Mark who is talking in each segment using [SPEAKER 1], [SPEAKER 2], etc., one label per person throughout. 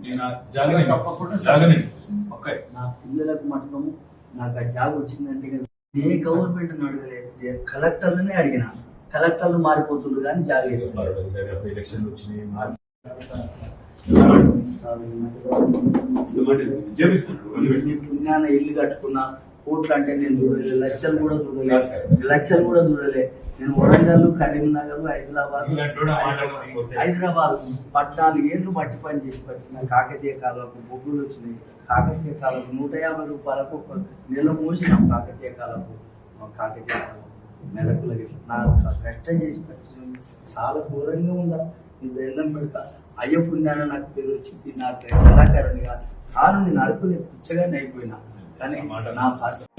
[SPEAKER 1] నా పిల్లలకు మటుకము నాకు ఆ జాబ్ వచ్చిందంటే ఏ గవర్నమెంట్ అడగలేదు, కలెక్టర్లనే అడిగిన. కలెక్టర్లు మారిపోతుండ్రు కానీ జాబ్ ఇస్తున్నారు. పుణ్యాన ఇల్లు కట్టుకున్నా, కోట్లు అంటే నేను చూడలే, లక్షలు కూడా చూడలే. నేను వరంగల్, కరీంనగర్, హైదరాబాద్ 14 ఏళ్ళు మట్టి పని చేసి పట్టిన. కాకతీయ కాలువకు బొగ్గులు వచ్చినాయి. కాకతీయ కాలువకు 150 రూపాయలకు నెల మోసినాం. కాకతీయ కాలువకు మెదకుల నాకు కష్టం చేసి పట్టిన. చాలా ఘోరంగా ఉందా, నీ దండం పెడతా. అయ్య పుణ్యాన నాకు పేరు వచ్చింది. నాకు కళాకారుని కాదు, కాను నేను అడుపుని పిచ్చగానే అయిపోయినా. కానీ నా పరిస్థితి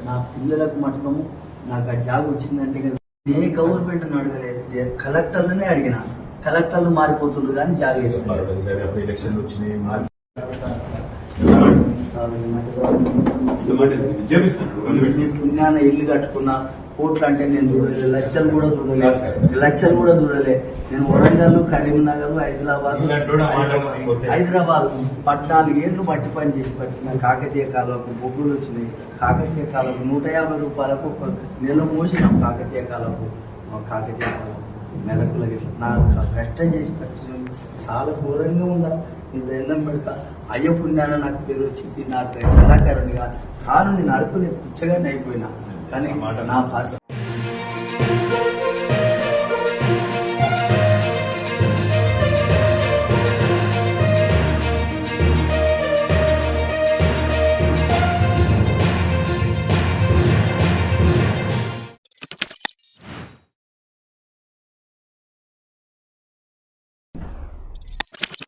[SPEAKER 1] నా పిల్లలకు మటుకము నాకు ఆ జాబ్ వచ్చిందంటే ఏ గవర్నమెంట్ అడగలేదు, కలెక్టర్లనే అడిగిన. కలెక్టర్లు మారిపోతుండ్రు కానీ జాబ్ ఇస్తున్నారు. పుణ్యాన ఇల్లు కట్టుకున్నా, కోట్లు అంటే నేను చూడలే, లక్షలు కూడా చూడలే. నేను వరంగల్, కరీంనగర్, హైదరాబాద్ 14 ఏళ్ళు మట్టి పని చేసి పట్టిన. కాకతీయ కాలువకు బొగ్గులు వచ్చినాయి. కాకతీయ కాలువకు 150 రూపాయలకు నెల మోసినాం. కాకతీయ కాలువకు మెదకుల నాకు కష్టం చేసి పట్టిన. చాలా ఘోరంగా ఉందా, నీ దండం పెడతా. అయ్య పుణ్యాన నాకు పేరు వచ్చింది. నాకు కళాకారుని కాదు, కాను నేను అడుపుని పిచ్చగానే అయిపోయినా. కానీ నా పరిస్థితి